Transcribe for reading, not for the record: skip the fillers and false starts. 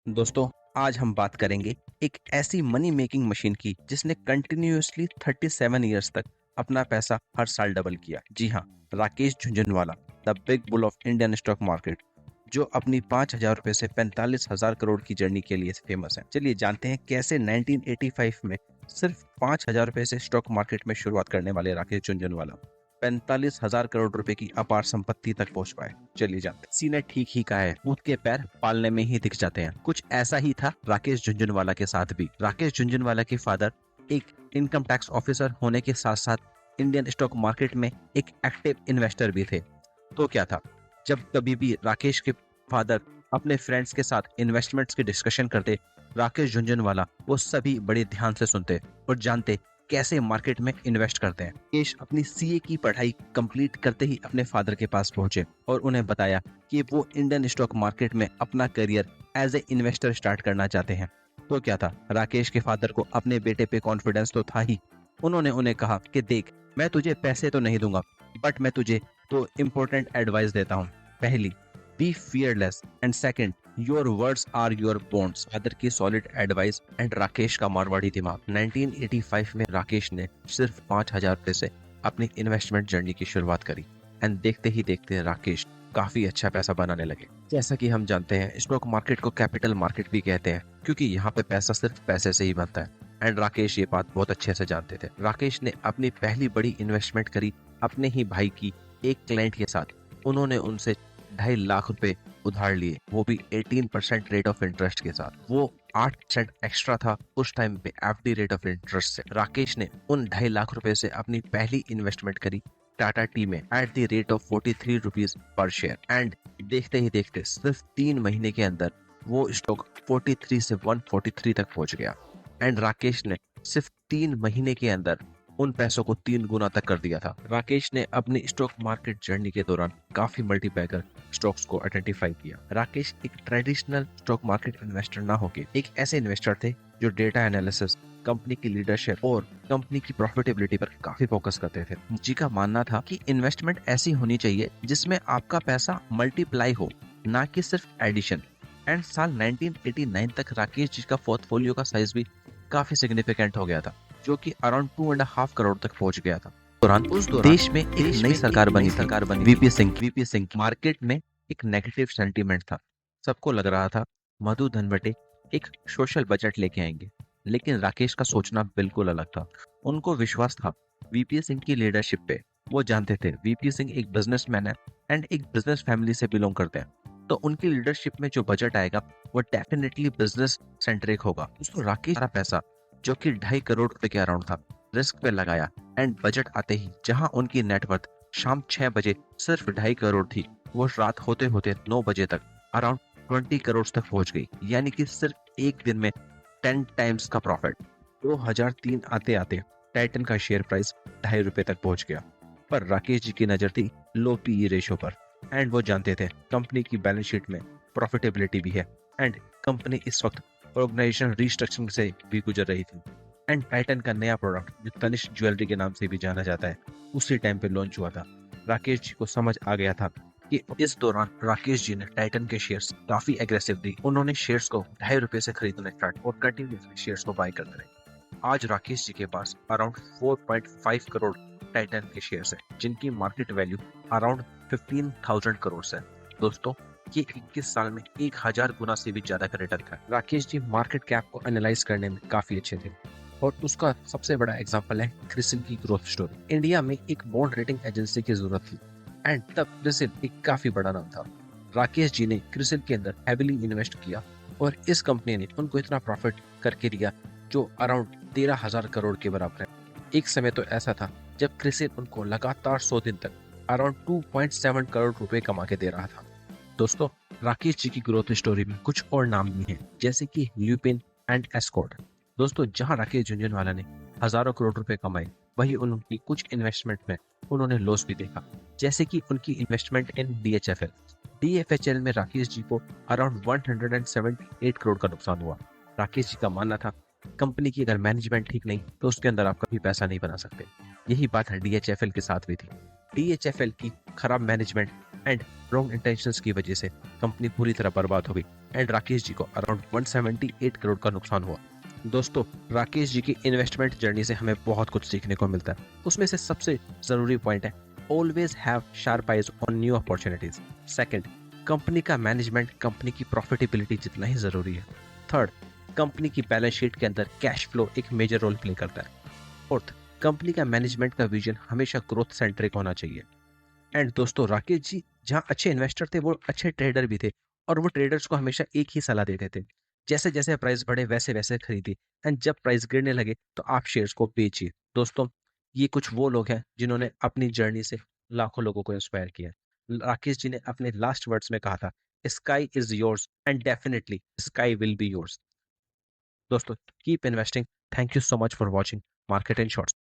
दोस्तों, आज हम बात करेंगे एक ऐसी मनी मेकिंग मशीन की जिसने कंटिन्यूअसली 37 इयर्स तक अपना पैसा हर साल डबल किया। जी हाँ, Rakesh Jhunjhunwala, the big bull of Indian stock market, जो अपनी 5,000 रुपए से 45,000 करोड़ की जर्नी के लिए फेमस है। चलिए जानते हैं कैसे 1985 में सिर्फ 5,000 रुपए से स्टॉक मार्केट में शुरुआत करने वाले राकेश झुंझुनवाला 45,000 करोड़ रुपए की अपार संपत्ति तक पहुंच पाए। चलिए जानते हैं। किसी ने ठीक ही कहा है, ऊंट के पैर पालने में ही दिख जाते हैं। कुछ ऐसा ही था राकेश झुंझुनवाला के साथ भी। राकेश झुंझुनवाला के फादर एक इनकम टैक्स ऑफिसर होने के साथ साथ इंडियन स्टॉक मार्केट में एक एक्टिव इन्वेस्टर भी थे। तो क्या था, जब कभी भी राकेश के फादर अपने फ्रेंड्स के साथ इन्वेस्टमेंट्स की डिस्कशन करते, राकेश झुंझुनवाला वो सभी बड़े ध्यान से सुनते और जानते कैसे मार्केट में इन्वेस्ट करते हैं। राकेश अपनी सीए की पढ़ाई कंप्लीट करते ही अपने फादर के पास पहुंचे और उन्हें बताया कि वो इंडियन स्टॉक मार्केट में अपना career as a investor start करना चाहते हैं। तो क्या था, राकेश के फादर को अपने बेटे पे कॉन्फिडेंस तो था ही। उन्होंने उन्हें कहा कि देख, मैं तुझे पैसे तो नहीं दूंगा, बट मैं तुझे तो इम्पोर्टेंट एडवाइस देता हूँ। पहली, be fearless, and second, your words are your bonds. Father की सॉलिड एडवाइस एंड राकेश का मारवाड़ी दिमाग। 1985 में राकेश ने सिर्फ 5,000 रुपए से अपनी इन्वेस्टमेंट जर्नी की शुरुआत करी एंड देखते ही देखते राकेश काफी अच्छा पैसा बनाने लगे। जैसा कि हम जानते हैं, स्टॉक मार्केट को कैपिटल मार्केट भी कहते हैं क्योंकि यहाँ पे पैसा सिर्फ पैसे से ही बनता है एंड राकेश ये बात बहुत अच्छे से जानते थे। राकेश ने अपनी पहली बड़ी इन्वेस्टमेंट करी अपने ही भाई की एक क्लाइंट के साथ। उन्होंने उनसे 2.5 लाख रुपए उधार लिए, वो भी 18% रेट ऑफ इंटरेस्ट के साथ। वो 8% एक्स्ट्रा था उस टाइम पे एफडी रेट ऑफ इंटरेस्ट से। राकेश ने उन 2.5 लाख रुपए से अपनी पहली इन्वेस्टमेंट करी टाटा टी में at the rate of 43 rupees per share and देखते ही देखते सिर्फ 3 महीने के अंदर वो स्टॉक 43 से 143 तक पहुंच गया एंड राकेश ने सिर्फ 3 महीने के अंदर उन पैसों को 3 गुना तक कर दिया था। राकेश ने अपनी स्टॉक मार्केट जर्नी के दौरान काफी मल्टीबैगर स्टॉक्स को आइडेंटिफाई किया। राकेश एक ट्रेडिशनल स्टॉक मार्केट इन्वेस्टर ना होके एक ऐसे इन्वेस्टर थे जो डेटा एनालिसिस, कंपनी की लीडरशिप और कंपनी की प्रॉफिटेबिलिटी पर काफी फोकस करते थे। जी का मानना था कि इन्वेस्टमेंट ऐसी होनी चाहिए जिसमें आपका पैसा मल्टीप्लाई हो, ना कि सिर्फ एडिशन। एंड साल 1989 तक राकेश जी का पोर्टफोलियो का साइज भी काफी सिग्निफिकेंट हो गया था, जो कि अराउंड 2.5 करोड़ तक पहुंच गया था। उस दौरान देश में एक नई सरकार बनी वीपी सिंह। मार्केट में एक नेगेटिव सेंटीमेंट था। सबको लग रहा था मधु धनवटे एक सोशल बजट लेके आएंगे, लेकिन राकेश का सोचना बिल्कुल अलग था। उनको विश्वास था वीपी सिंह की लीडरशिप पे। वो जानते थे वीपी सिंह एक बिजनेसमैन है एंड एक बिजनेस फैमिली से बिलोंग करते हैं, तो उनकी लीडरशिप में जो बजट आएगा वो डेफिनेटली बिजनेस सेंट्रिक होगा। दोस्तों, राकेश सारा पैसा जो कि 2.5 करोड़ रुपए के अराउंड था रिस्क पे लगाया एंड बजट आते ही जहां उनकी नेटवर्थ शाम 6 बजे सिर्फ 2.5 करोड़ थी, वो रात होते होते 9 बजे तक अराउंड 20 करोड़ तक पहुंच गई। यानी कि सिर्फ एक दिन में 10 टाइम्स का प्रॉफिट। 2003 आते आते टाइटन का शेयर प्राइस 2.5 रुपए तक पहुंच गया। पर राकेश जी की नजर थी लो पीई रेशो पर एंड वो जानते थे कंपनी की बैलेंस शीट में प्रॉफिटेबिलिटी भी है एंड कंपनी इस वक्त ऑर्गेनाइजेशन रिस्ट्रक्चरिंग से भी गुजर रही थी एंड टाइटन का नया प्रोडक्ट जो तनिष्क ज्वेलरी के नाम से भी जाना जाता है उसी टाइम पे लॉन्च हुआ था। राकेश जी को समझ आ गया था कि इस दौरान राकेश जी ने टाइटन के शेयर्स काफी एग्रेसिवली उन्होंने शेयर्स को 2.5 रुपए से खरीदना स्टार्ट और कंटिन्यूसली शेयर्स को बाय करते रहे। आज राकेश जी के पास अराउंड 4.5 करोड़ टाइटन के शेयर्स है, जिनकी मार्केट वैल्यू अराउंड 15,000 करोड़ है। दोस्तों, ये 21 साल में 1000 गुना से भी ज्यादा का रिटर्न था। राकेश जी मार्केट कैप को एनालाइज करने में काफी अच्छे थे और उसका सबसे बड़ा एग्जांपल है क्रिसिल की ग्रोथ स्टोरी। इंडिया में एक बॉन्ड रेटिंग एजेंसी की जरूरत थी एंड तब क्रिसिल एक काफी बड़ा नाम था। राकेश जी ने क्रिसिल के अंदर हेविली इन्वेस्ट किया और इस कंपनी ने उनको इतना प्रॉफिट करके दिया जो अराउंड 13,000 करोड़ के बराबर है। एक समय तो ऐसा था जब क्रिसिल उनको लगातार 100 दिन तक अराउंड 2.7 करोड़ रुपए कमा के दे रहा था। दोस्तों, राकेश जी की ग्रोथ स्टोरी में कुछ और नाम भी हैं, जैसे कि ल्यूपिन एंड एस्कॉर्ट। दोस्तों, जहां राकेश झुंझुनवाला ने हजारों करोड़ रुपए कमाए, वही उनकी कुछ इन्वेस्टमेंट में उन्होंने लॉस भी देखा, जैसे कि उनकी इन्वेस्टमेंट इन डीएचएफएल। डीएफएचएल में राकेश जी को अराउंड 178 करोड़ का नुकसान हुआ। राकेश जी का मानना था कंपनी की अगर मैनेजमेंट ठीक नहीं तो उसके अंदर आप कभी पैसा नहीं बना सकते। यही बात है डीएचएफएल के साथ भी थी। डीएचएफएल की खराब मैनेजमेंट एंड रॉन्ग इंटेंशंस की वजह से कंपनी पूरी तरह बर्बाद हो गई एंड राकेश जी को अराउंड 178 करोड़ का नुकसान हुआ। दोस्तों, राकेश जी की इन्वेस्टमेंट जर्नी से हमें बहुत कुछ सीखने को मिलता है। उसमें से सबसे जरूरी पॉइंट है always have sharp eyes on new opportunities. Second, company का मैनेजमेंट कंपनी की प्रॉफिटेबिलिटी जितना ही जरूरी है। थर्ड, कंपनी की बैलेंस शीट के अंदर कैश फ्लो एक मेजर रोल प्ले करता है। फोर्थ, कंपनी का मैनेजमेंट का विजन हमेशा ग्रोथ सेंट्रिक होना चाहिए। एंड दोस्तों, राकेश जी जहाँ अच्छे इन्वेस्टर थे वो अच्छे ट्रेडर भी थे, और वो ट्रेडर्स को हमेशा एक ही सलाह देते थे, जैसे जैसे प्राइस बढ़े वैसे वैसे खरीदिए, एंड जब प्राइस गिरने लगे तो आप शेयर्स को बेचिए। दोस्तों, ये कुछ वो लोग हैं जिन्होंने अपनी जर्नी से लाखों लोगों को इंस्पायर किया है। राकेश जी ने अपने लास्ट वर्ड्स में कहा था, sky is yours and definitely sky will be yours. दोस्तों, keep investing. Thank you so much for watching market in shorts.